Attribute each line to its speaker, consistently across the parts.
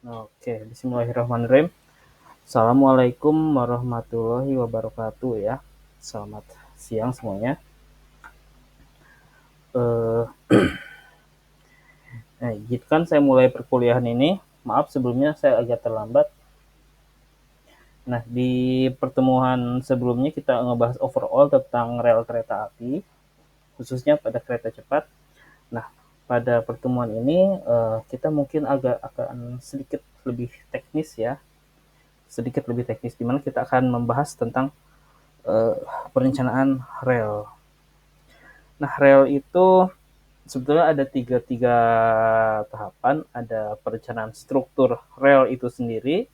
Speaker 1: Oke, bismillahirrahmanirrahim. Assalamualaikum warahmatullahi wabarakatuh ya. Selamat siang semuanya. Eh, Izinkan saya mulai perkuliahan ini. Maaf sebelumnya saya agak terlambat. Nah, di pertemuan sebelumnya kita ngebahas overall tentang rel kereta api, khususnya pada kereta cepat. Nah, pada pertemuan ini kita mungkin agak akan sedikit lebih teknis ya, sedikit lebih teknis, di mana kita akan membahas tentang eh, perencanaan rel. Nah, rel itu sebetulnya ada tiga tahapan. Ada perencanaan struktur rel itu sendiri,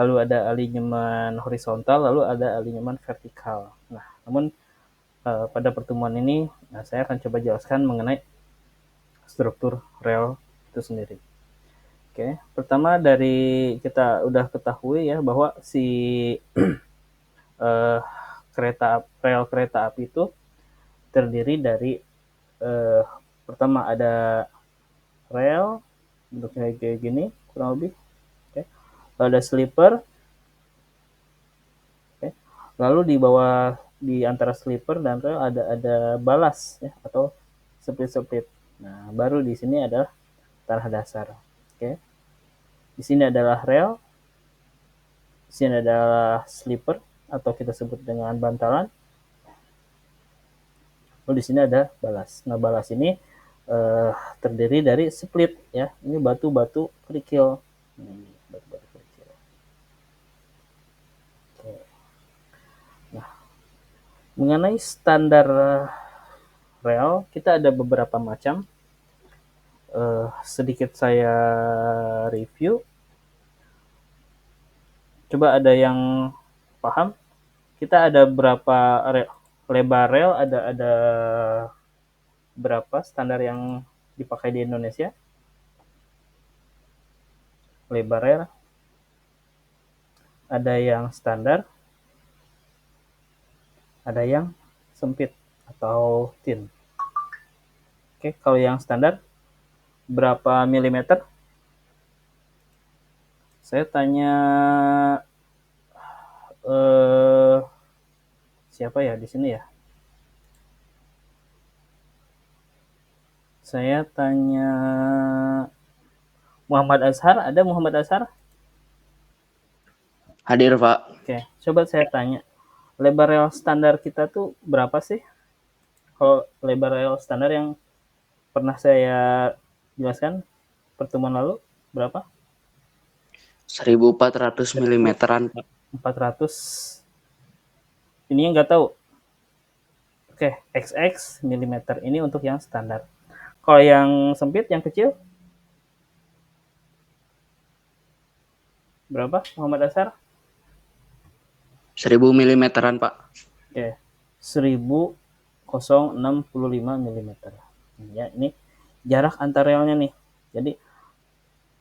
Speaker 1: lalu ada alinyemen horizontal, lalu ada alinyemen vertikal. Nah, namun pada pertemuan ini saya akan coba jelaskan mengenai struktur rel itu sendiri. Oke, pertama dari kita udah ketahui ya bahwa si eh, rel kereta api itu terdiri dari eh, pertama ada rel bentuknya kayak gini kurang lebih. Oke. Lalu ada sleeper. Oke. Lalu di bawah di antara sleeper dan rel ada balas ya atau split. Nah, baru di sini adalah tanah dasar. Oke. Di sini adalah rel, di sini adalah sleeper atau kita sebut dengan bantalan. Lalu di sini ada balas. Nah, balas ini eh, terdiri dari split ya. Ini batu-batu kerikil. Ini batu-batu kerikil. Oke. Nah, mengenai standar rel, kita ada beberapa macam. Sedikit saya review. Coba ada yang paham? Kita ada berapa lebar rel? Ada berapa standar yang dipakai di Indonesia? Lebar rel ada yang standar, ada yang sempit atau thin. Oke, kalau yang standar berapa milimeter? Saya tanya eh, siapa ya di sini ya? Saya tanya Muhammad Azhar. Ada Muhammad Azhar?
Speaker 2: Hadir, Pak.
Speaker 1: Oke, coba saya tanya. Lebar rel standar kita tuh berapa sih? Kalau lebar rel standar yang pernah saya jelaskan pertemuan lalu berapa?
Speaker 2: 1400 milimeteran, Pak.
Speaker 1: 1400. Ini yang nggak tahu. Oke, XX milimeter ini untuk yang standar. Kalau yang sempit, yang kecil berapa? Muhammad Asar?
Speaker 2: 1000 milimeteran, Pak.
Speaker 1: Oke, 1065 milimeter. Ya, ini jarak antar relnya nih. Jadi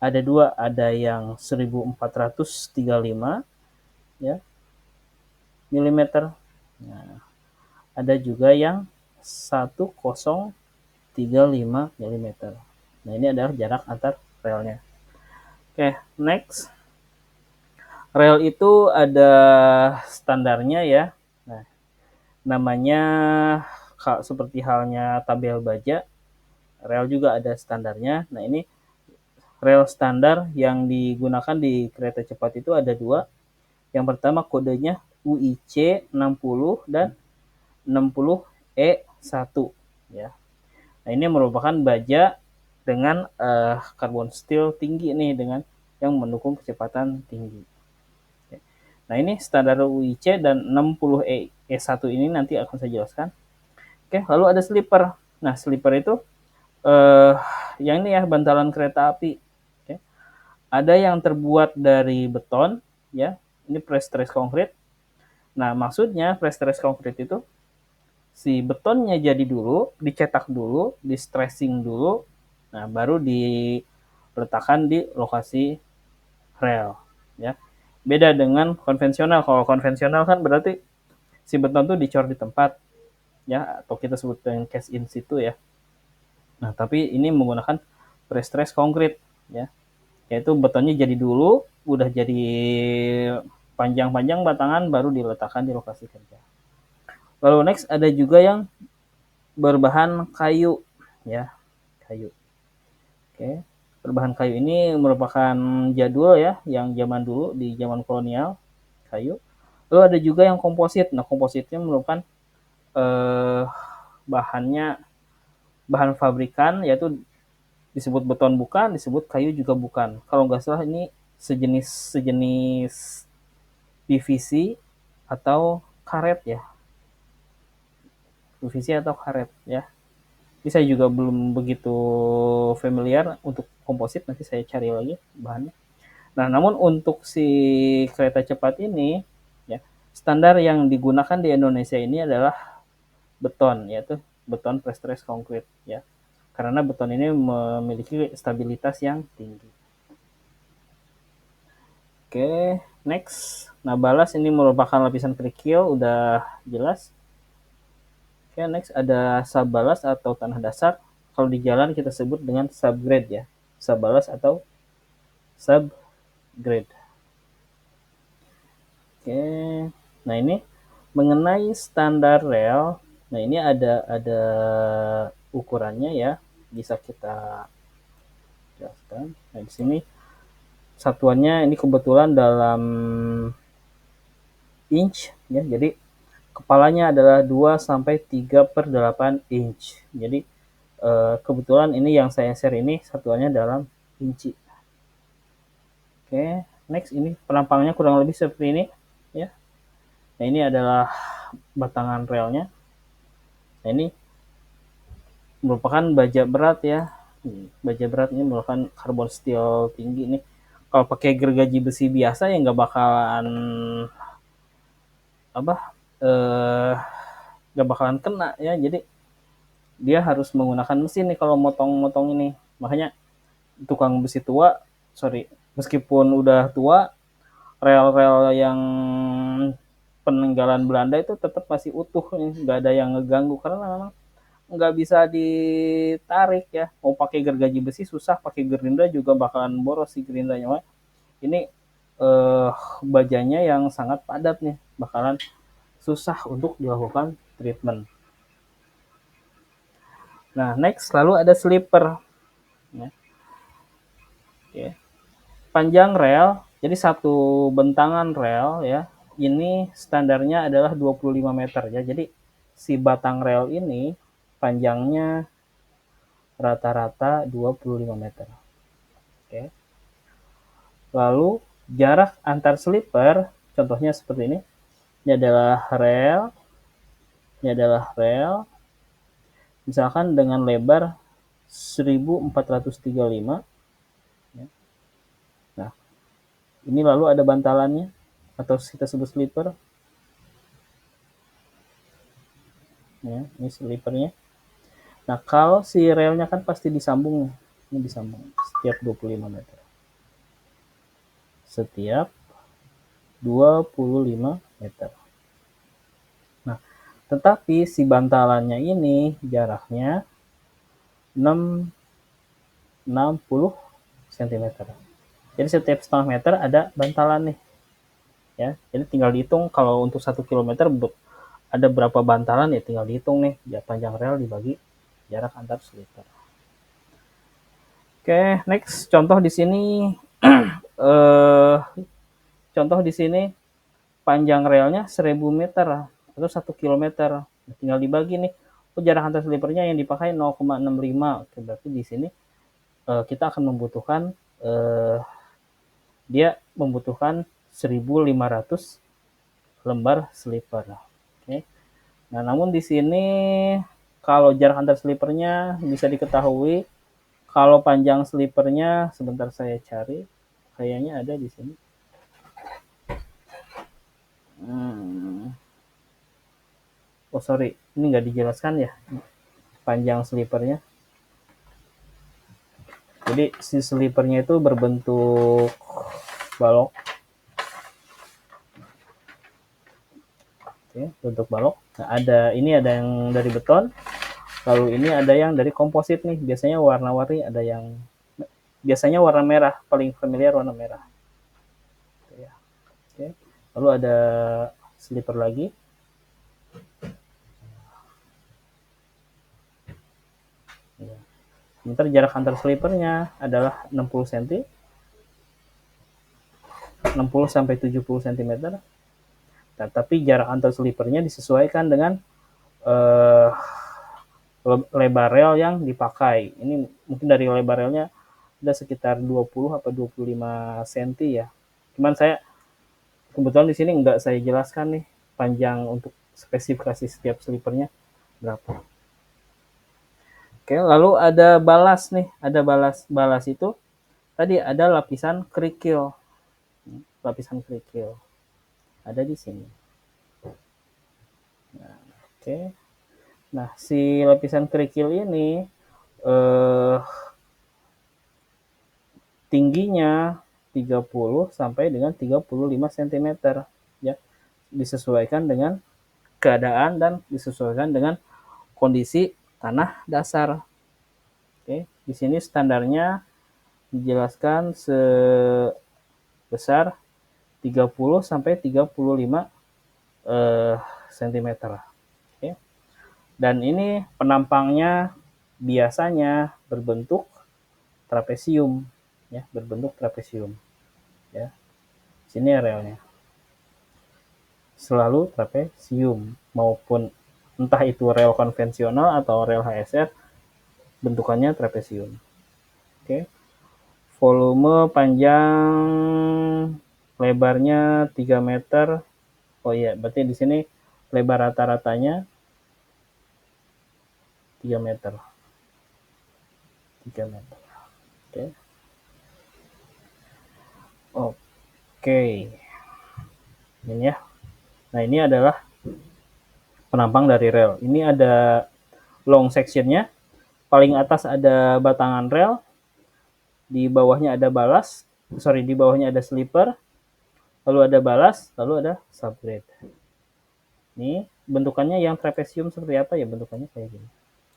Speaker 1: ada dua, ada yang 1435 ya milimeter. Nah, ada juga yang 1035 milimeter. Nah, ini adalah jarak antar relnya. Oke, next. Rel itu ada standarnya ya. Nah, namanya seperti halnya tabel baja, rel juga ada standarnya. Nah, ini rel standar yang digunakan di kereta cepat itu ada dua. Yang pertama kodenya UIC 60 dan 60E1 ya. Nah, ini merupakan baja dengan carbon steel tinggi nih dengan yang mendukung kecepatan tinggi. Nah, ini standar UIC dan 60E1 ini nanti akan saya jelaskan. Oke, lalu ada sleeper. Nah, sleeper itu eh, yang ini ya bantalan kereta api. Oke. Ada yang terbuat dari beton, ya. Ini pre-stress konkrit. Nah, maksudnya pre-stress konkrit itu si betonnya jadi dulu, dicetak dulu, di stressing dulu, nah baru diletakkan di lokasi rel, ya. Beda dengan konvensional. Kalau konvensional kan berarti si beton tuh dicor di tempat, ya, atau kita sebut dengan cast in situ ya. Nah, tapi ini menggunakan pre-stress konkrit, ya. yaitu betonnya jadi dulu, udah jadi panjang-panjang batangan baru diletakkan di lokasi kerja. Lalu next ada juga yang berbahan kayu, ya, kayu. Oke, berbahan kayu ini merupakan jadul ya, yang zaman dulu di zaman kolonial, kayu. Lalu ada juga yang komposit. Nah, kompositnya merupakan bahannya bahan fabrikan, yaitu disebut beton bukan, disebut kayu juga bukan. Kalau nggak salah ini sejenis PVC atau karet ya, PVC atau karet ya. Ini saya juga belum begitu familiar untuk komposit, nanti saya cari lagi bahannya. Nah, namun untuk si kereta cepat ini, ya, standar yang digunakan di Indonesia ini adalah beton, yaitu beton pre-stress concrete, ya. Karena beton ini memiliki stabilitas yang tinggi. Oke, next. Nah, balas ini merupakan lapisan kerikil, udah jelas. Oke, next ada subbalas atau tanah dasar. Kalau di jalan kita sebut dengan subgrade ya. Subbalas atau subgrade. Oke. Nah, ini mengenai standar rel. Nah, ini ada ukurannya ya. Bisa kita jelaskan. Nah, di sini satuannya ini kebetulan dalam inch ya. Jadi kepalanya adalah 2 sampai 3/8 inch. Jadi kebetulan ini yang saya share ini satuannya dalam inci. Oke, next ini penampangnya kurang lebih seperti ini ya. Nah, ini adalah batangan relnya. Nah, ini merupakan baja berat ya. Baja berat ini merupakan karbon steel tinggi nih. Kalau pakai gergaji besi biasa ya nggak bakalan nggak bakalan kena ya. Jadi dia harus menggunakan mesin nih kalau motong-motong ini. Makanya tukang besi tua, meskipun udah tua, rel-rel yang peninggalan Belanda itu tetap masih utuh, nggak ada yang ngeganggu karena memang nggak bisa ditarik ya. Mau pakai gergaji besi susah, pakai gerinda juga bakalan boros si gerindanya. Ini bajanya yang sangat padat nih, bakalan susah untuk dilakukan treatment. Nah, next lalu ada slipper. Ya. Oke. Panjang rel, jadi satu bentangan rel ya, ini standarnya adalah 25 meter ya. Jadi si batang rel ini panjangnya rata-rata 25 meter. Oke. Lalu jarak antar slipper, contohnya seperti ini. Ini adalah rel. Misalkan dengan lebar 1435. Nah, ini lalu ada bantalannya atau kita sebut slipper. Ya, ini slippernya. Nah, kalau si relnya kan pasti disambung. Ini disambung setiap 25 meter. Setiap 25 meter. Nah, tetapi si bantalannya ini jaraknya 60 cm. Jadi setiap setengah meter ada bantalan nih. Ya, jadi tinggal dihitung kalau untuk 1 km ada berapa bantalan ya, tinggal dihitung nih ya, panjang rel dibagi jarak antar slipper. Oke, next contoh di sini contoh di sini panjang relnya 1000 meter atau 1 km. Tinggal dibagi nih. Jarak antar slippernya yang dipakai 0,65. Oke, berarti di sini kita akan membutuhkan dia membutuhkan 1500 lembar slipper. Oke. Nah, namun di sini kalau jarak antar slippernya bisa diketahui, kalau panjang slippernya sebentar saya cari, kayaknya ada di sini. Oh sorry, ini nggak dijelaskan ya panjang slippernya. Jadi si slippernya itu berbentuk balok. Oke, bentuk balok. Nah, ini ada yang dari beton, lalu ini ada yang dari komposit nih. Biasanya warna-warni, ada yang biasanya warna merah, paling familiar warna merah. Oke. Lalu ada slipper lagi. Sementara jarak antar slippernya adalah 60 cm, 60 sampai 70 cm. Tapi jarak antar slippernya disesuaikan dengan lebar rel yang dipakai. Ini mungkin dari lebar relnya ada sekitar 20 atau 25 cm ya. Cuman saya kebetulan di sini nggak saya jelaskan nih panjang untuk spesifikasi setiap slippernya berapa. Oke, lalu ada balas nih, ada balas itu tadi ada lapisan kerikil. Lapisan kerikil ada di sini. Nah, oke. Nah, si lapisan kerikil ini tingginya 30 sampai dengan 35 cm ya. Disesuaikan dengan keadaan dan disesuaikan dengan kondisi tanah dasar. Oke, di sini standarnya dijelaskan sebesar 30 sampai 35 cm. Oke. Dan ini penampangnya biasanya berbentuk trapesium ya, berbentuk trapesium ya. Sini relnya. Selalu trapesium maupun entah itu rel konvensional atau rel HSR bentukannya trapesium. Oke. Volume panjang lebarnya 3 meter. Oh iya, berarti di sini lebar rata-ratanya 3 meter. 3 meter. Oke. Oke. Ini ya. Nah, ini adalah penampang dari rel. Ini ada long sectionnya. Paling atas ada batangan rel. Di bawahnya ada balas. Di bawahnya ada slipper. Lalu ada balas. Lalu ada subgrade. Ini bentukannya yang trapesium seperti apa ya? Bentukannya kayak gini.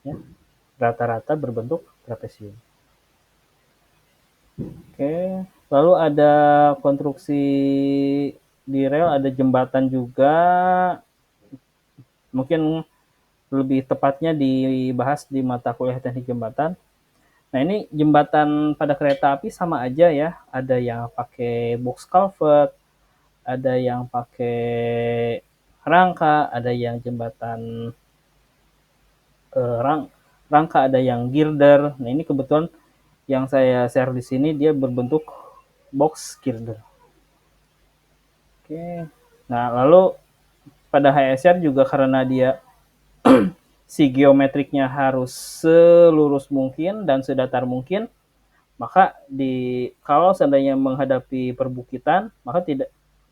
Speaker 1: Ya. Rata-rata berbentuk trapesium. Oke. Lalu ada konstruksi di rel, ada jembatan juga. Mungkin lebih tepatnya dibahas di mata kuliah teknik jembatan. Nah, ini jembatan pada kereta api sama aja ya. Ada yang pakai box culvert, ada yang pakai rangka, ada yang jembatan rangka, ada yang girder. Nah, ini kebetulan yang saya share di sini dia berbentuk box girder. Oke. Nah, lalu pada HSR juga karena dia si geometriknya harus selurus mungkin dan sedatar mungkin, maka kalau seandainya menghadapi perbukitan, maka tidak,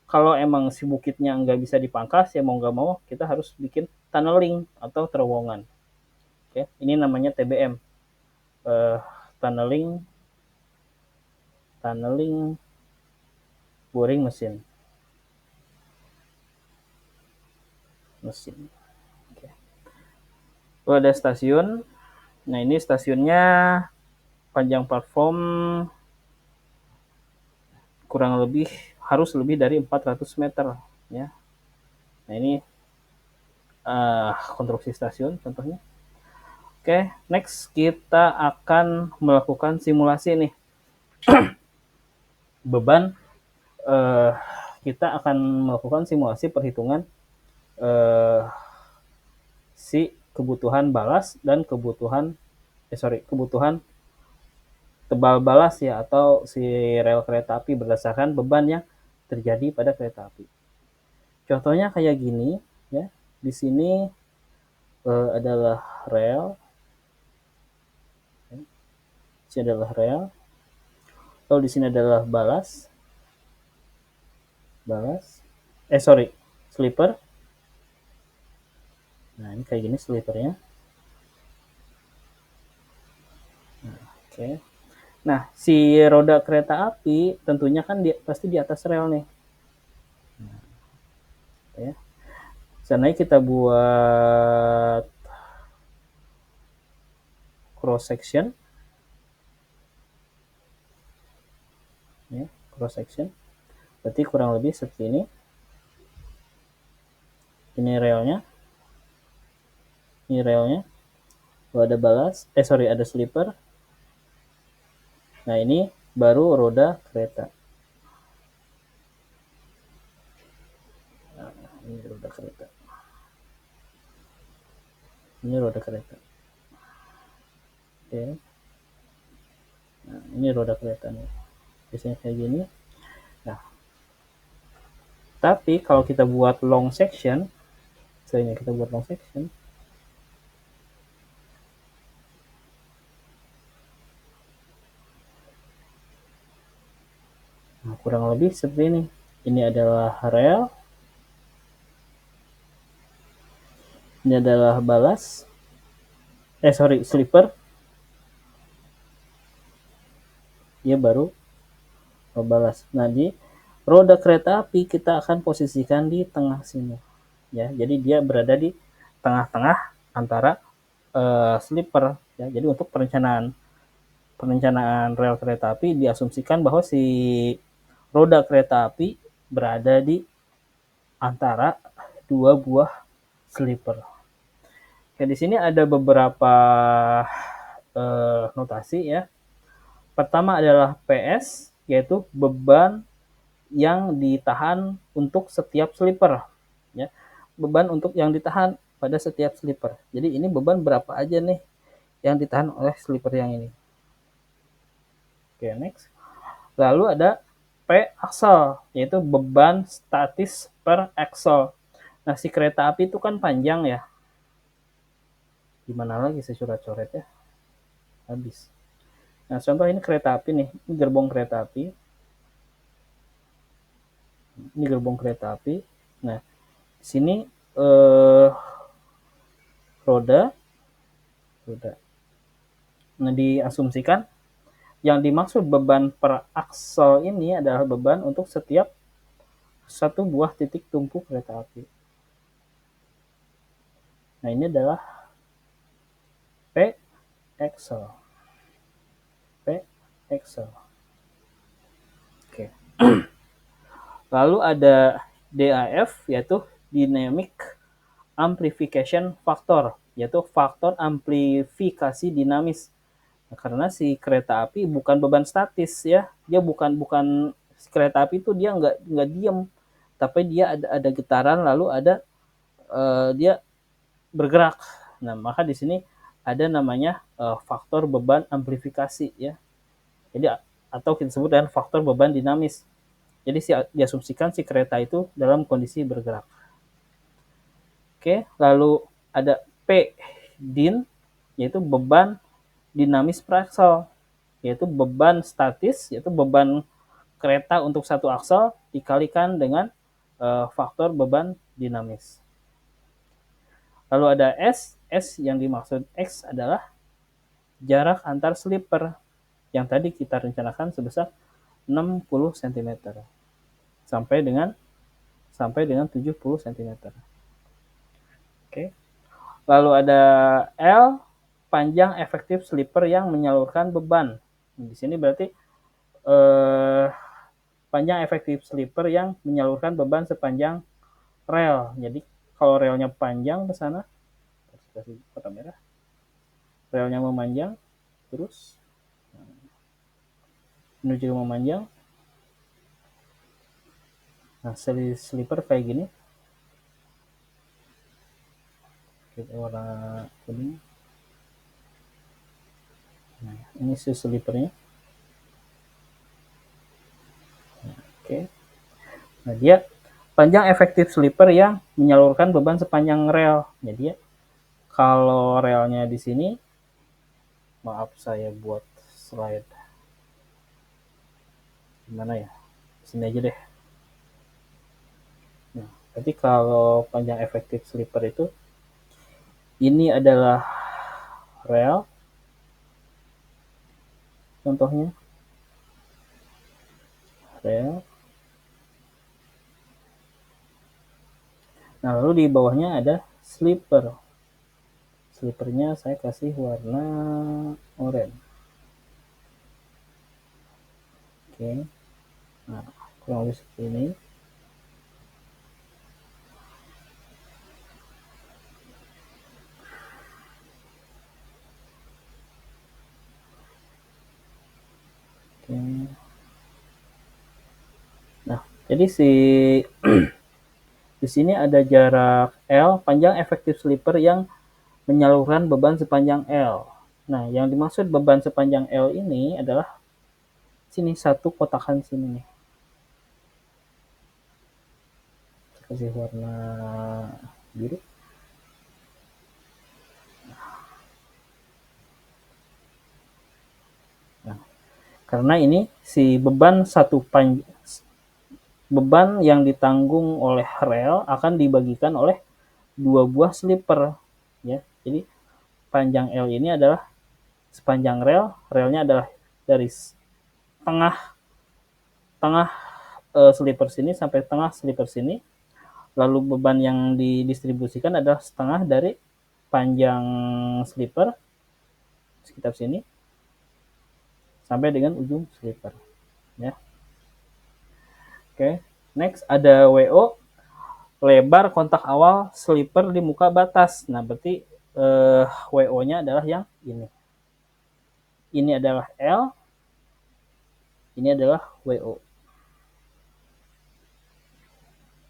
Speaker 1: kalau emang si bukitnya nggak bisa dipangkas, ya mau nggak mau kita harus bikin tunneling atau terowongan. Oke, ini namanya TBM, tunneling boring mesin. Oke. Lalu ada stasiun. Nah, ini stasiunnya panjang platform kurang lebih harus lebih dari 400 meter ya. Nah, ini konstruksi stasiun contohnya. Oke, next kita akan melakukan simulasi nih. Beban kita akan melakukan simulasi perhitungan si kebutuhan balas dan kebutuhan tebal balas ya, atau si rel kereta api berdasarkan beban yang terjadi pada kereta api. Contohnya kayak gini ya. Di sini adalah rel. Di sini adalah rel. Lalu di sini adalah slipper. Nah, ini kayak gini slippernya. Oke. Nah, si roda kereta api tentunya kan pasti di atas rel nih. Ya. Seandainya kita buat cross section. ya, cross section. Berarti kurang lebih seperti ini. Ini relnya. Ini relnya. Lalu ada balas, ada slipper. Nah, ini baru roda kereta. Nah, ini roda kereta. Ini roda kereta. Oke. Nah, ini roda kereta nih. Biasanya kayak gini. Nah, tapi kalau kita buat long section, misalnya kita buat long section, nah, kurang lebih seperti ini. Ini adalah rel, ini adalah balas, slipper, dia baru balas. Nah, di roda kereta api kita akan posisikan di tengah sini, ya. Jadi dia berada di tengah-tengah antara slipper, ya. Jadi untuk perencanaan rel kereta api diasumsikan bahwa si roda kereta api berada di antara dua buah slipper. Oke, di sini ada beberapa notasi, ya. Pertama adalah PS, yaitu beban yang ditahan untuk setiap slipper, ya. Beban untuk yang ditahan pada setiap slipper. Jadi ini beban berapa aja nih yang ditahan oleh slipper yang ini. Oke, next. Lalu ada P aksel, yaitu beban statis per aksel. Nah, si kereta api itu kan panjang, ya. Gimana lagi saya coret-coret, ya. Habis. Nah, contoh ini kereta api nih. Ini gerbong kereta api. Ini gerbong kereta api. Nah, di sini roda. Nah, diasumsikan yang dimaksud beban per aksel ini adalah beban untuk setiap satu buah titik tumpu kereta api. Nah, ini adalah P aksel. P aksel. Oke. Lalu ada DAF, yaitu Dynamic Amplification Factor, yaitu faktor amplifikasi dinamis. Nah, karena si kereta api bukan beban statis, ya. Dia bukan si kereta api itu dia nggak diem, tapi dia ada getaran, lalu ada dia bergerak. Nah, maka di sini ada namanya faktor beban amplifikasi, ya. Jadi atau kita sebut dengan faktor beban dinamis. Jadi diasumsikan si kereta itu dalam kondisi bergerak. Oke, lalu ada P din, yaitu beban dinamis per aksel, yaitu beban statis, yaitu beban kereta untuk satu aksel dikalikan dengan faktor beban dinamis. Lalu ada S yang dimaksud X adalah jarak antar slipper yang tadi kita rencanakan sebesar 60 cm sampai dengan 70 cm. Oke. Lalu ada L, panjang efektif slipper yang menyalurkan beban. Di sini berarti panjang efektif slipper yang menyalurkan beban sepanjang rel. Jadi kalau relnya panjang ke sana, kasih kotak merah. Relnya memanjang, terus menuju memanjang. Nah, slipper kayak gini. Kita warna kuning. Nah, ini slippernya. Nah, oke. Nah, dia panjang efektif slipper yang menyalurkan beban sepanjang rel. Jadi ya, kalau relnya di sini, maaf saya buat slide. Gimana ya? Sini aja deh. Nah, berarti kalau panjang efektif slipper itu, ini adalah rel. Contohnya rel. Nah, lalu di bawahnya ada slipper. Slippernya saya kasih warna oranye. Oke. Nah, kurang lebih seperti ini. Oke. Nah, jadi di sini ada jarak L, panjang efektif slipper yang menyalurkan beban sepanjang L. Nah, yang dimaksud beban sepanjang L ini adalah sini satu kotakan sini nih. Saya kasih warna biru. Nah, karena ini si beban beban yang ditanggung oleh rel akan dibagikan oleh dua buah slipper, ya. Jadi panjang L ini adalah sepanjang relnya adalah dari tengah tengah slipper sini sampai tengah slipper sini. Lalu beban yang didistribusikan adalah setengah dari panjang slipper sekitar sini sampai dengan ujung slipper, ya. Oke, next ada WO, lebar kontak awal slipper di muka batas. Nah, berarti WO-nya adalah yang ini. Ini adalah L, ini adalah WO.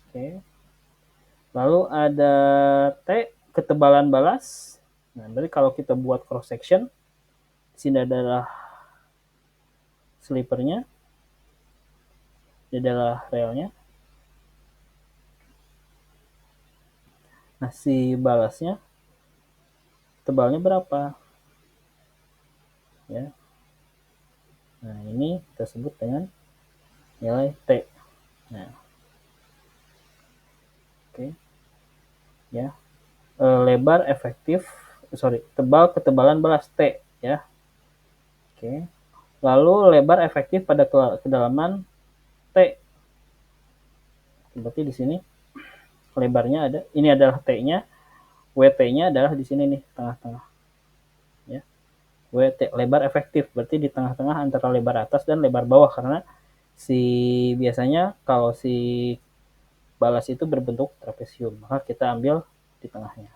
Speaker 1: Oke. Lalu ada T, ketebalan balas. Nah, berarti kalau kita buat cross section, sini adalah slippernya, ini adalah relnya. Nah, si balasnya tebalnya berapa? Ya. Nah, ini kita sebut dengan nilai T. Nah, oke. Ya. Lebar efektif, tebal ketebalan balas T, ya. Oke. Lalu lebar efektif pada kedalaman T. Berarti di sini lebarnya ada, ini adalah T-nya, WT-nya adalah di sini nih, tengah-tengah. Ya. WT lebar efektif, berarti di tengah-tengah antara lebar atas dan lebar bawah, karena biasanya kalau si balas itu berbentuk trapesium, maka kita ambil di tengahnya.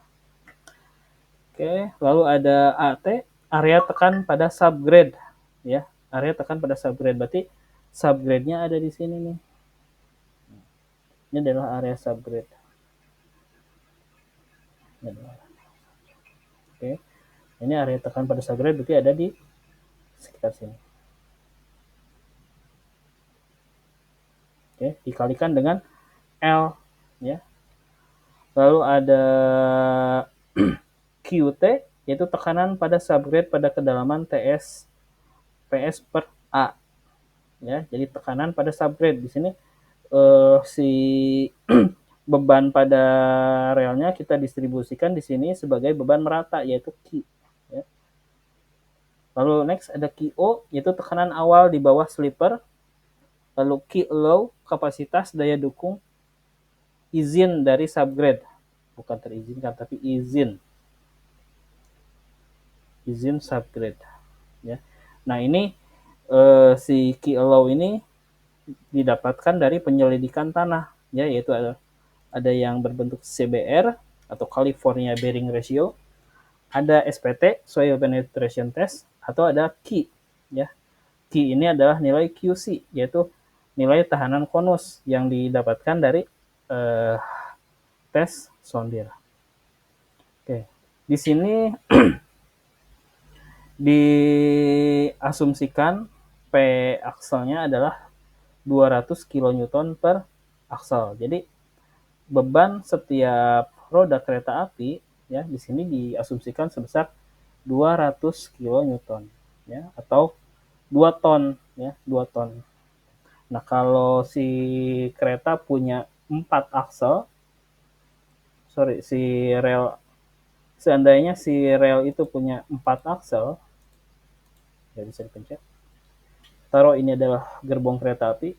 Speaker 1: Oke, lalu ada AT, area tekan pada subgrade, ya. Area tekan pada subgrade, berarti subgrade-nya ada di sini nih. Ini adalah area subgrade. Oke, ini area tekan pada subgrade berarti ada di sekitar sini. Oke, dikalikan dengan L, ya. Lalu ada QT, yaitu tekanan pada subgrade pada kedalaman TS PS per A, ya. Jadi tekanan pada subgrade di sini si beban pada relnya kita distribusikan di sini sebagai beban merata, yaitu Q, ya. Lalu next ada QO, yaitu tekanan awal di bawah slipper. Lalu Q low, kapasitas daya dukung izin dari subgrade, bukan terizinkan tapi izin subgrade, ya. Nah, ini si Q low ini didapatkan dari penyelidikan tanah, ya, yaitu ada yang berbentuk CBR atau California Bearing Ratio, ada SPT Soil Penetration Test, atau ada KI, ya. KI ini adalah nilai QC, yaitu nilai tahanan konus yang didapatkan dari tes sondir. Oke, di sini diasumsikan P akselnya adalah 200 kN per aksel. Jadi beban setiap roda kereta api, ya, di sini diasumsikan sebesar 200 kN, ya, atau 2 ton, ya, 2 ton. Nah, kalau si kereta punya 4 aksel, seandainya si rel itu punya 4 aksel, ya bisa dipencet. Taruh ini adalah gerbong kereta api.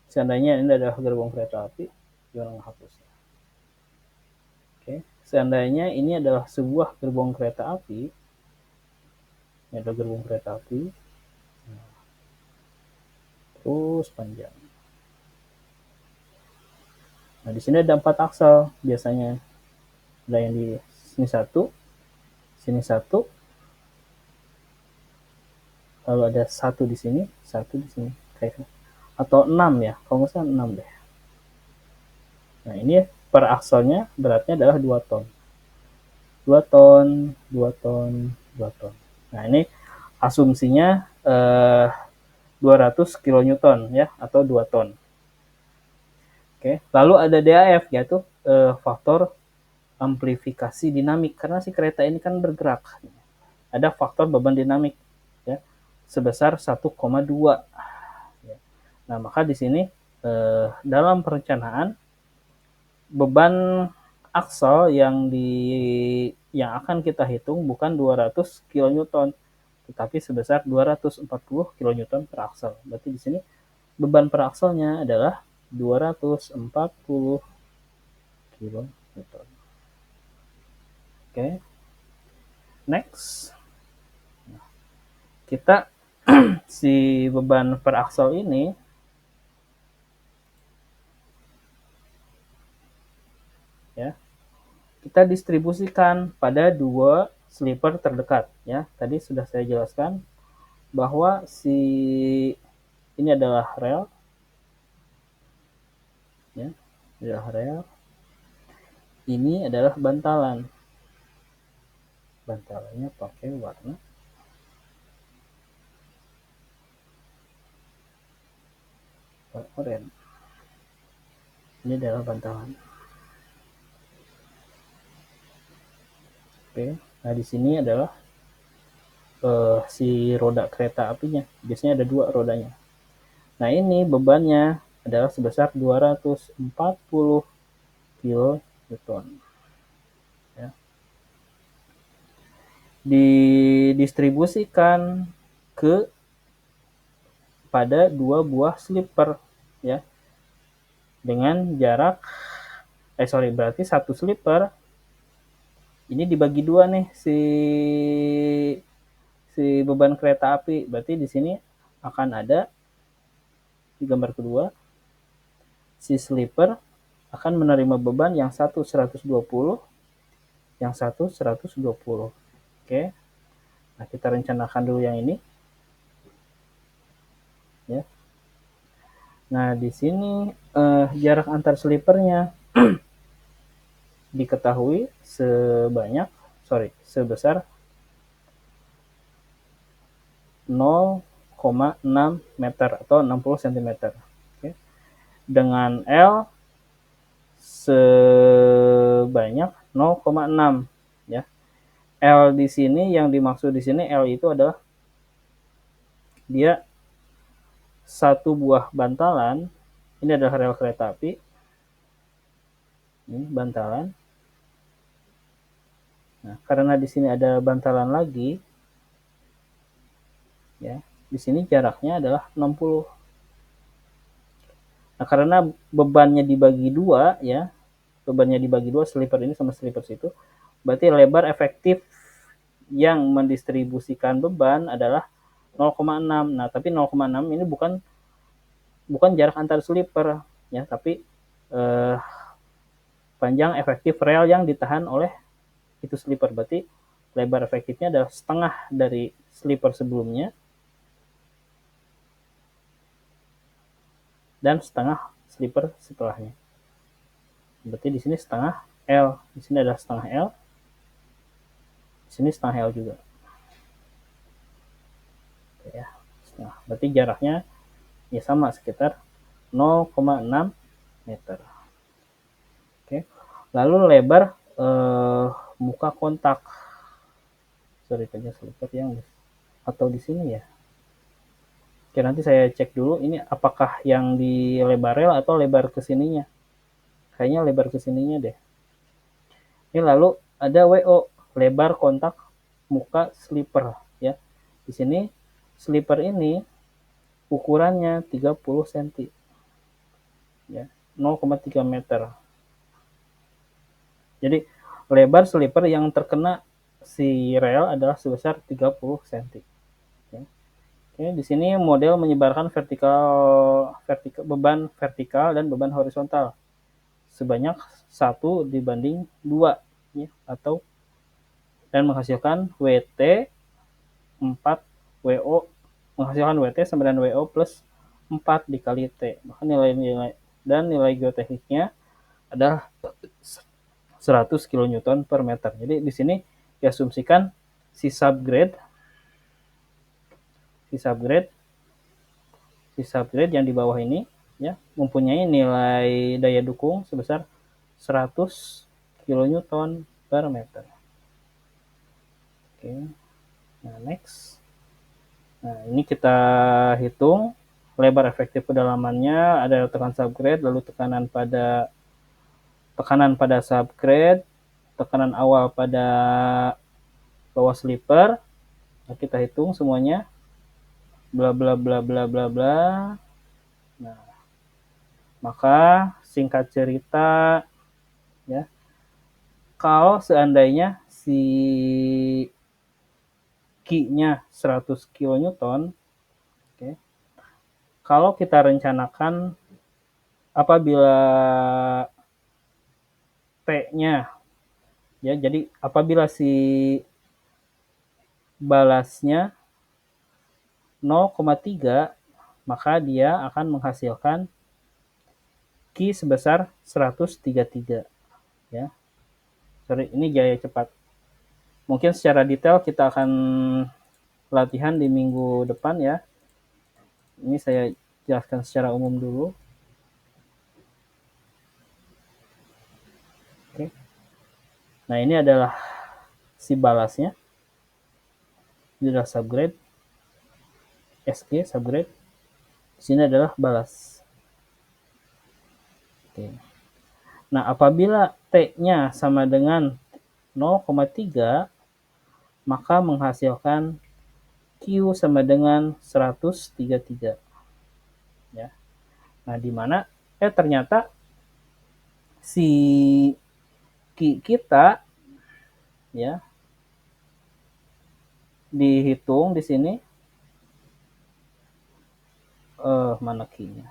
Speaker 1: Seandainya ini adalah gerbong kereta api, jangan menghapusnya. Oke, seandainya ini adalah sebuah gerbong kereta api, ini adalah gerbong kereta api. terus panjang. Nah, di sini ada 4 aksel biasanya. Ada yang di sini satu, lalu ada satu di sini, kayak atau 6 ya, kalau nggak salah 6 deh. Nah, ini per akselnya beratnya adalah 2 ton. 2 ton, 2 ton, 2 ton. Nah, ini asumsinya 200 kilonewton ya, atau 2 ton. Oke, lalu ada DAF, yaitu faktor amplifikasi dinamik, karena si kereta ini kan bergerak. Ada faktor beban dinamik ya, sebesar 1,2. Nah, maka di sini dalam perencanaan beban aksel yang akan kita hitung bukan 200 kilonewton, tetapi sebesar 240 kilonewton per aksel. Berarti di sini beban per akselnya adalah 240 kilonewton. Oke. Next. Kita si beban per aksel ini ya, kita distribusikan pada 2 slipper terdekat ya. Tadi sudah saya jelaskan bahwa si ini adalah rel ya, adalah rel. Ini adalah bantalan. Bantalannya pakai warna oranye. Ini adalah bantalan. Oke, nah di sini adalah si roda kereta apinya. Biasanya ada 2 rodanya. Nah, ini bebannya adalah sebesar 240 kilonewton. Ya. Didistribusikan pada 2 buah slipper ya. Dengan jarak berarti satu slipper ini dibagi 2 nih si beban kereta api. Berarti di sini akan ada di gambar kedua si slipper akan menerima beban yang satu 120, yang satu 120. Oke. Nah, kita rencanakan dulu yang ini. Ya. Nah, di sini jarak antar slippernya diketahui sebesar 0,6 meter atau 60 cm. Oke. Dengan L sebanyak 0,6 ya. L di sini yang dimaksud di sini L itu adalah dia satu buah bantalan. Ini adalah rel kereta api. Ini bantalan. Nah, karena di sini ada bantalan lagi, ya, di sini jaraknya adalah 60. Nah, karena bebannya dibagi 2, ya, bebannya dibagi 2, slipper ini sama slipper situ, berarti lebar efektif yang mendistribusikan beban adalah 0,6. Nah, tapi 0,6 ini bukan jarak antar slipper, ya, tapi panjang efektif rel yang ditahan oleh itu slipper. Berarti lebar efektifnya adalah setengah dari slipper sebelumnya dan setengah slipper setelahnya. Berarti di sini setengah L, di sini adalah setengah L, di sini setengah L juga. Oke, ya, setengah. Berarti jaraknya ya sama, sekitar 0,6 meter. Oke. Lalu lebar muka kontak. Kayaknya slipper yang atau di sini ya. Oke, nanti saya cek dulu ini apakah yang di lebar rel atau lebar ke sininya. Kayaknya lebar ke sininya deh. Ini lalu ada WO, lebar kontak muka slipper ya. Di sini slipper ini ukurannya 30 cm. Ya, 0,3 meter. Jadi lebar slipper yang terkena si rel adalah sebesar 30 cm. Ya. Oke, di sini model menyebarkan beban vertikal dan beban horizontal sebanyak 1/2 ya, atau dan menghasilkan WT 4 WO menghasilkan WT sama dengan WO plus 4 dikali T. Maka nilai-nilai dan nilai geotekniknya adalah 100 kN per meter. Jadi di sini diasumsikan si subgrade yang di bawah ini ya mempunyai nilai daya dukung sebesar 100 kN per meter. Oke. Nah, next. Nah, ini kita hitung lebar efektif kedalamannya, ada tekanan subgrade, lalu tekanan pada subgrade, tekanan awal pada bawah slipper. Nah, kita hitung semuanya. Bla bla bla bla bla bla. Nah, maka singkat cerita ya, kalau seandainya si Q-nya 100 kN, oke. Kalau kita rencanakan apabila T-nya ya, jadi apabila si balasnya 0,3, maka dia akan menghasilkan Q sebesar 133 ya. Sorry, ini gaya cepat. Mungkin secara detail kita akan latihan di minggu depan ya. Ini saya jelaskan secara umum dulu. Oke. Nah, ini adalah si balasnya. Ini adalah subgrade. SG subgrade. Di sini adalah balas. Oke. Nah, apabila T-nya sama dengan 0,3, maka menghasilkan Q sama dengan 133. Ya. Nah, di mana ternyata si Q kita ya dihitung di sini mana Q-nya?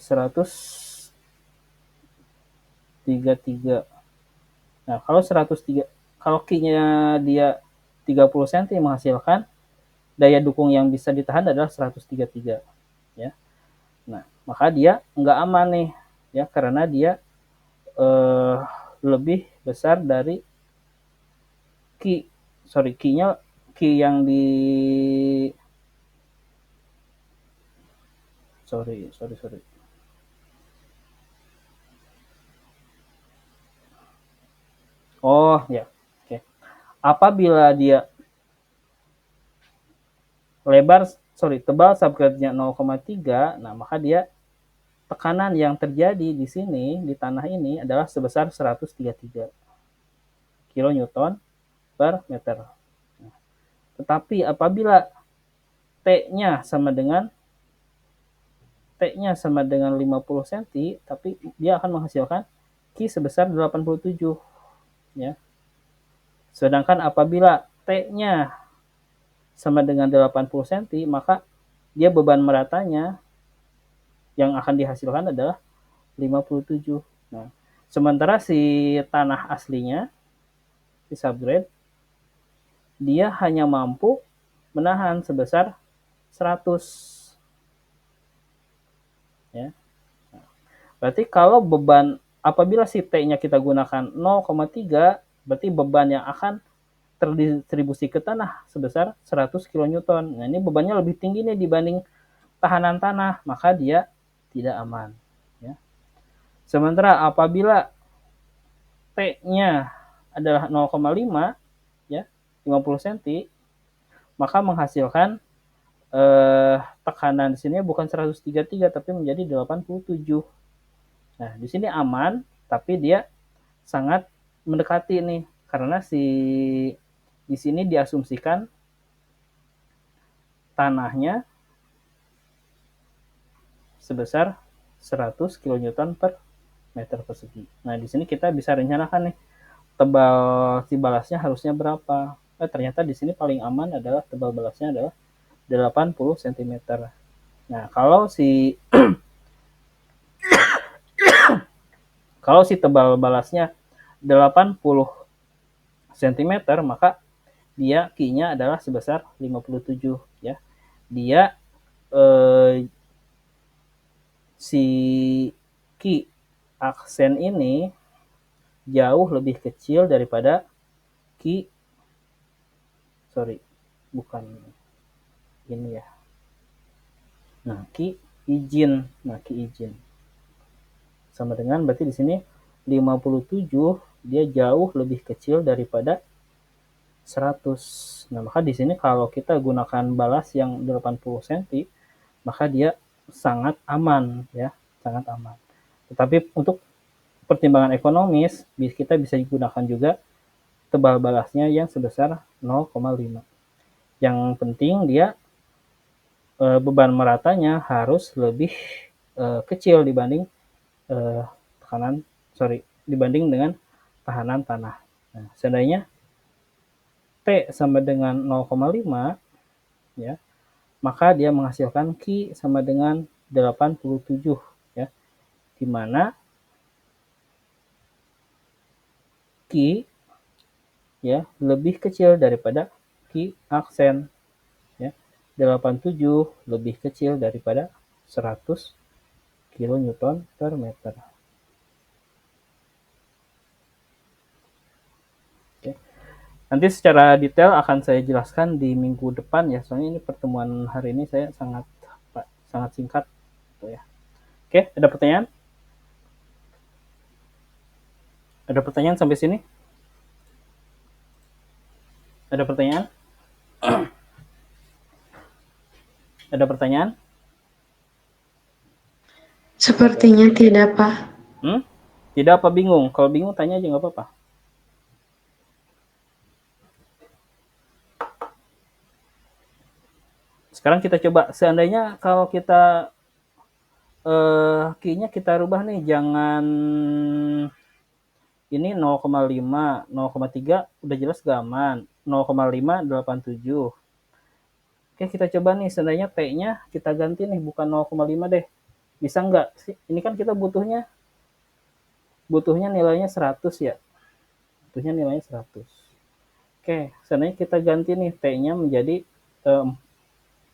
Speaker 1: 133. Nah, kalau 103, kalau Q-nya dia 30 cm menghasilkan daya dukung yang bisa ditahan adalah 133 ya. Nah, maka dia nggak aman nih ya, karena dia lebih besar dari Q-nya Q yang di sorry. Oh ya, oke. Apabila dia tebal subgrade-nya 0,3, nah maka dia tekanan yang terjadi di sini di tanah ini adalah sebesar 133 kN per meter. Nah, tetapi apabila T-nya sama dengan 50 cm, tapi dia akan menghasilkan Q sebesar 87 ya. Sedangkan apabila T-nya sama dengan 80 cm, maka dia beban meratanya yang akan dihasilkan adalah 57. Nah, sementara si tanah aslinya, si subgrade, dia hanya mampu menahan sebesar 100. Ya. Berarti kalau beban, apabila si T-nya kita gunakan 0,3, berarti beban yang akan terdistribusi ke tanah sebesar 100 kN. Nah, ini bebannya lebih tinggi nih dibanding tahanan tanah, maka dia tidak aman. Ya. Sementara apabila T-nya adalah 0,5 ya, 50 cm, maka menghasilkan tekanan di sini bukan 133 tapi menjadi 87. Nah, di sini aman, tapi dia sangat mendekati nih karena di sini diasumsikan tanahnya sebesar 100 kN per meter persegi. Nah, di sini kita bisa rencanakan nih tebal si balasnya harusnya berapa. Ternyata di sini paling aman adalah tebal balasnya adalah 80 cm. Nah, kalau si tebal balasnya 80 cm, maka dia Q-nya adalah sebesar 57 ya. Dia si Q aksen ini jauh lebih kecil daripada Q bukan ini ya. Nah, Q izin. Sama dengan berarti di sini 57 dia jauh lebih kecil daripada 100. Nah, maka di sini kalau kita gunakan balas yang 80 cm, maka dia sangat aman ya, sangat aman. Tetapi untuk pertimbangan ekonomis, kita bisa gunakan juga tebal balasnya yang sebesar 0,5. Yang penting dia beban meratanya harus lebih kecil dibanding dibanding dengan tahanan tanah. Nah, seandainya T sama dengan 0,5 ya, maka dia menghasilkan Q sama dengan 87 ya, di mana Q ya lebih kecil daripada Q aksen ya. 87 lebih kecil daripada 100 kN per meter. Oke. Nanti secara detail akan saya jelaskan di minggu depan ya, soalnya ini pertemuan hari ini saya sangat singkat gitu ya. Oke, ada pertanyaan? Ada pertanyaan sampai sini? Ada pertanyaan? Ada pertanyaan?
Speaker 3: Sepertinya tidak, Pak.
Speaker 1: Tidak apa bingung? Kalau bingung tanya aja nggak apa-apa. Sekarang kita coba, seandainya kalau kita Q-nya kita rubah nih, jangan ini 0,5, 0,3 udah jelas gak aman, 0,5 87. Oke, kita coba nih, seandainya T-nya kita ganti nih, bukan 0,5 deh. Bisa nggak sih? Ini kan kita butuhnya nilainya 100 ya. Butuhnya nilainya 100. Oke, seandainya kita ganti nih T-nya menjadi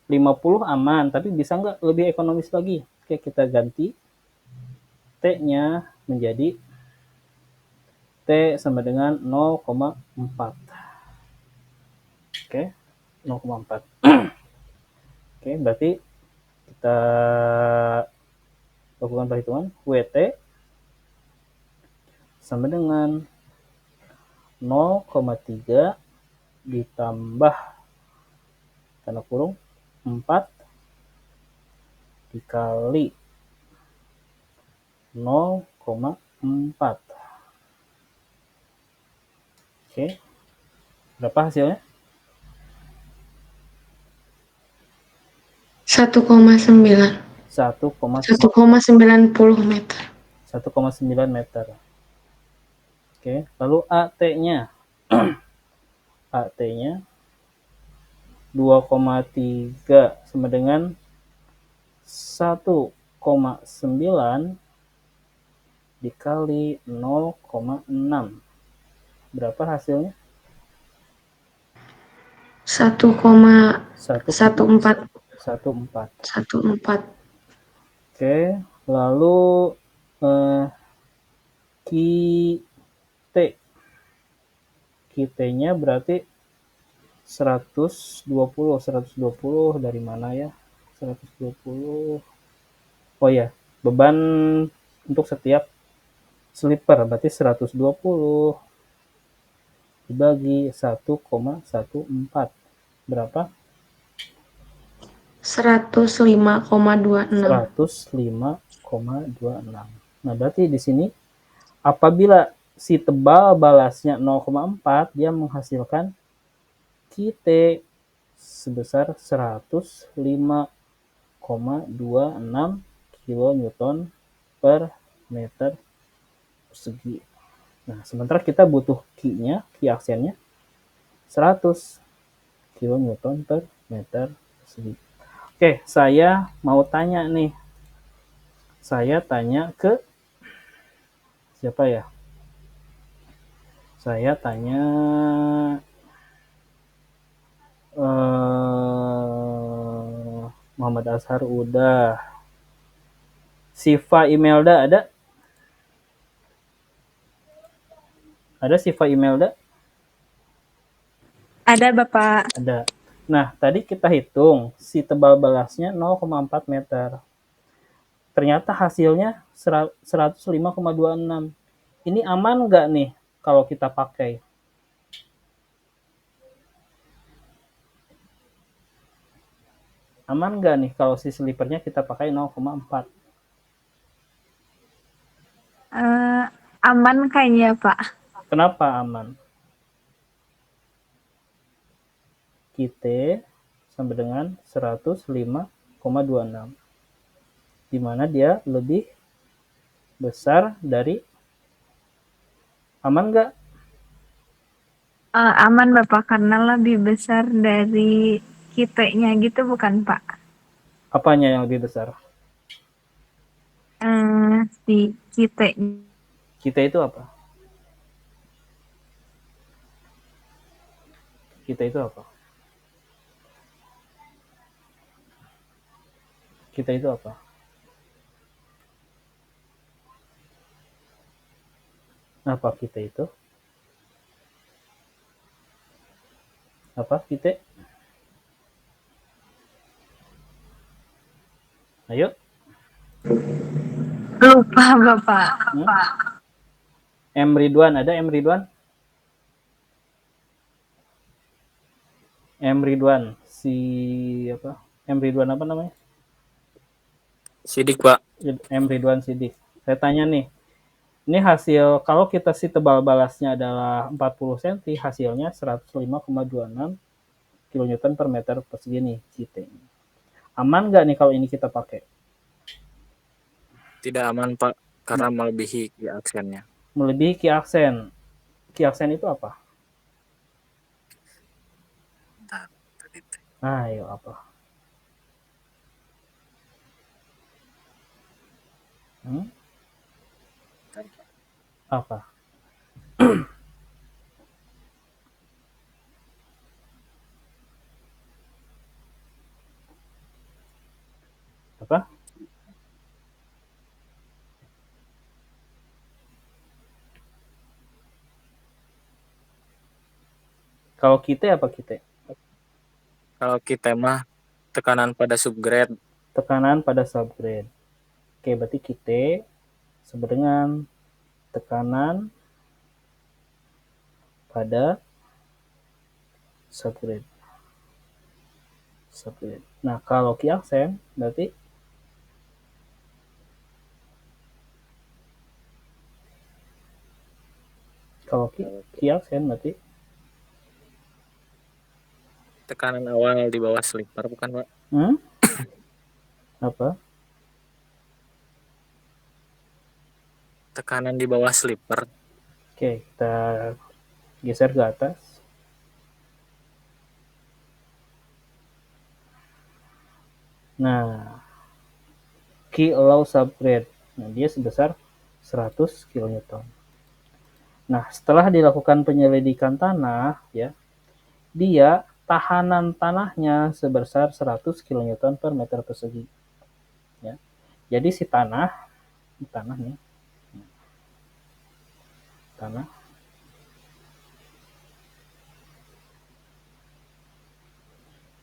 Speaker 1: 50 aman, tapi bisa nggak lebih ekonomis lagi? Oke, kita ganti T-nya menjadi T sama dengan 0,4. Oke, 0,4. Oke, berarti kita lakukan perhitungan. WT sama dengan 0,3 ditambah tanda kurung 4 dikali 0,4. Oke, berapa hasilnya?
Speaker 3: 1,9. 1,90 meter.
Speaker 1: 1,9 meter. Oke, lalu AT-nya. AT-nya 2,3 sama dengan 1,9 dikali 0,6. Berapa hasilnya?
Speaker 3: 1,14.
Speaker 1: 1,14. Oke, lalu QT-nya berarti 120 dari mana ya? 120. Oh ya, beban untuk setiap slipper berarti 120 dibagi 1,14. Berapa?
Speaker 3: 105,26.
Speaker 1: 105,26. Nah, berarti di sini apabila si tebal balasnya 0,4, dia menghasilkan QT sebesar 105,26 kN per meter persegi. Nah, sementara kita butuh Q-nya, Q aksennya 100 kN per meter persegi. Oke, saya mau tanya nih. Saya tanya ke siapa ya? Saya tanya Muhammad Azhar udah. Siva Imelda ada? Ada Siva Imelda?
Speaker 4: Ada, Bapak.
Speaker 1: Ada. Nah, tadi kita hitung si tebal balasnya 0,4 meter. Ternyata hasilnya 105,26. Ini aman nggak nih kalau kita pakai? Aman nggak nih kalau si slipernya kita pakai 0,4?
Speaker 4: Aman kayaknya, Pak.
Speaker 1: Kenapa aman? Kita sama dengan 105,26. Di mana dia lebih besar dari aman nggak?
Speaker 4: Aman, Bapak, karena lebih besar dari kitanya gitu, bukan, Pak?
Speaker 1: Apanya yang lebih besar?
Speaker 4: Si kitanya.
Speaker 1: Kita itu apa? Kita itu apa? Kita itu apa? Apa kita itu? Apa kita? Ayo.
Speaker 4: Lupa, Bapak.
Speaker 1: M Ridwan ada M Ridwan? M Ridwan si apa? M Ridwan apa namanya?
Speaker 2: Sidik, Pak.
Speaker 1: M Ridwan Sidik. Saya tanya nih, ini hasil kalau kita si tebal balasnya adalah 40 cm, hasilnya 105,26 kN per meter persegi nih kita. Aman nggak nih kalau ini kita pakai?
Speaker 5: Tidak aman, Pak, karena melebihi aksennya.
Speaker 1: Melebihi Ki aksen. Ki aksen itu apa? Ayo apa? Apa? Apa? Kalau kita apa kita?
Speaker 5: Kalau kita mah tekanan pada subgrade.
Speaker 1: Tekanan pada subgrade. Oke, berarti kita sama dengan tekanan pada subgrade. Nah, kalau Ki aksen berarti kalau Ki aksen berarti
Speaker 5: Tekanan awal di bawah slipper, bukan, Pak?
Speaker 1: Apa?
Speaker 5: Tekanan di bawah slipper.
Speaker 1: Oke, kita geser ke atas. Nah, Ki allow subgrade. Nah, dia sebesar 100 kN. Nah, setelah dilakukan penyelidikan tanah, ya, dia tahanan tanahnya sebesar 100 kN per meter persegi. Ya. Jadi si tanah nih, tanah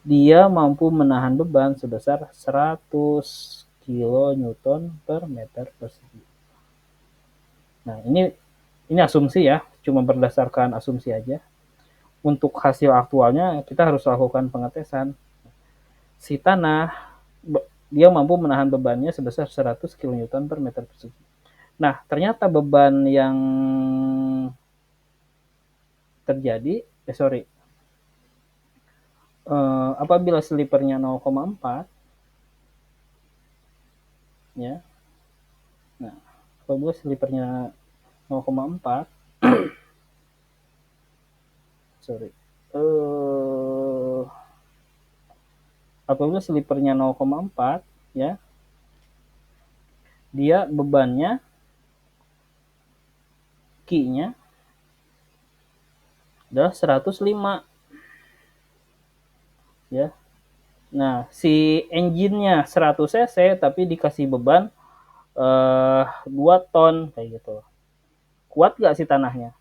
Speaker 1: dia mampu menahan beban sebesar 100 kN per meter persegi. Nah, ini asumsi ya, cuma berdasarkan asumsi aja. Untuk hasil aktualnya kita harus lakukan pengetesan. Si tanah dia mampu menahan bebannya sebesar 100 kN per meter persegi. Nah, ternyata beban yang terjadi, apabila slipernya 0,4, ya. Nah, apabila slipernya 0,4 sorry. Apabila slipernya 0,4 ya, dia bebannya Q-nya adalah 105 ya. Nah, si engine-nya 100 cc tapi dikasih beban 2 ton kayak gitu. Kuat gak si tanahnya?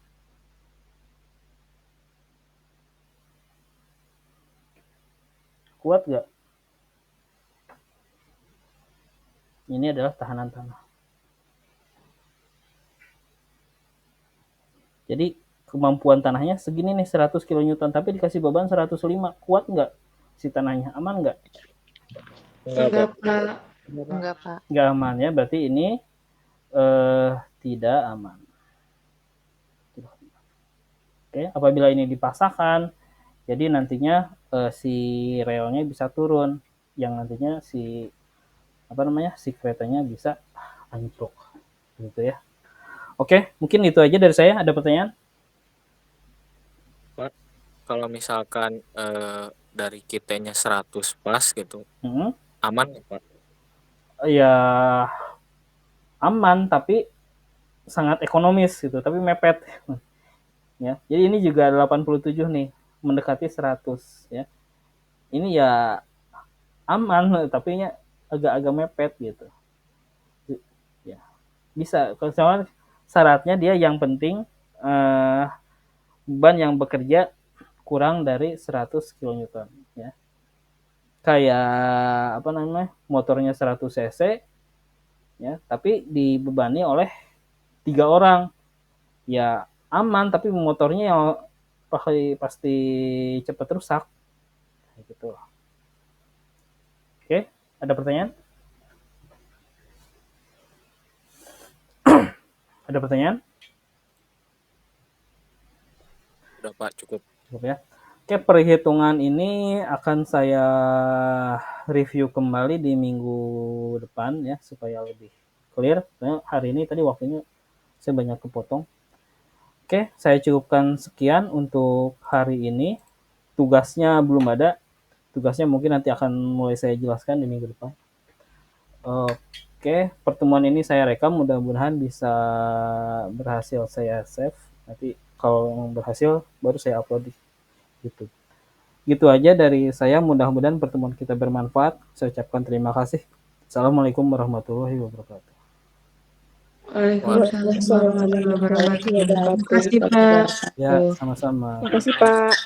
Speaker 1: Kuat gak? Ini adalah tahanan tanah. Jadi kemampuan tanahnya segini nih 100 kN tapi dikasih beban 105. Kuat nggak si tanahnya? Aman nggak?
Speaker 3: Enggak, Pak.
Speaker 6: Enggak, Pak.
Speaker 1: Nggak aman ya, berarti ini tidak aman. Oke, apabila ini dipaksakan, jadi nantinya si relnya bisa turun, yang nantinya si keretanya bisa anjlok, gitu ya. Oke, mungkin itu aja dari saya. Ada pertanyaan?
Speaker 5: Pak, kalau misalkan dari kitanya 100 pas gitu, aman nggak, Pak?
Speaker 1: Ya aman, tapi sangat ekonomis gitu, tapi mepet. Ya, jadi ini juga 87 nih, mendekati 100 ya. Ini ya aman, tapi nya agak-agak mepet gitu. Ya, bisa. Kalau syaratnya dia yang penting beban yang bekerja kurang dari 100 kN ya. Kayak motornya 100 cc ya, tapi dibebani oleh 3 orang. Ya aman, tapi motornya yang pasti cepat rusak gitu. Oke, ada pertanyaan? Ada pertanyaan?
Speaker 5: Udah, Pak, cukup.
Speaker 1: Cukup ya. Oke, perhitungan ini akan saya review kembali di minggu depan ya, supaya lebih clear. Karena hari ini tadi waktunya saya banyak kepotong. Oke, saya cukupkan sekian untuk hari ini. Tugasnya belum ada. Tugasnya mungkin nanti akan mulai saya jelaskan di minggu depan. Oke, pertemuan ini saya rekam. Mudah-mudahan bisa berhasil saya save. Nanti kalau berhasil baru saya upload di YouTube. Gitu aja dari saya. Mudah-mudahan pertemuan kita bermanfaat. Saya ucapkan terima kasih. Assalamualaikum warahmatullahi wabarakatuh.
Speaker 3: Waalaikumsalam warahmatullahi wabarakatuh. Terima kasih, Pak.
Speaker 1: Ya, sama-sama.
Speaker 6: Makasih, Pak.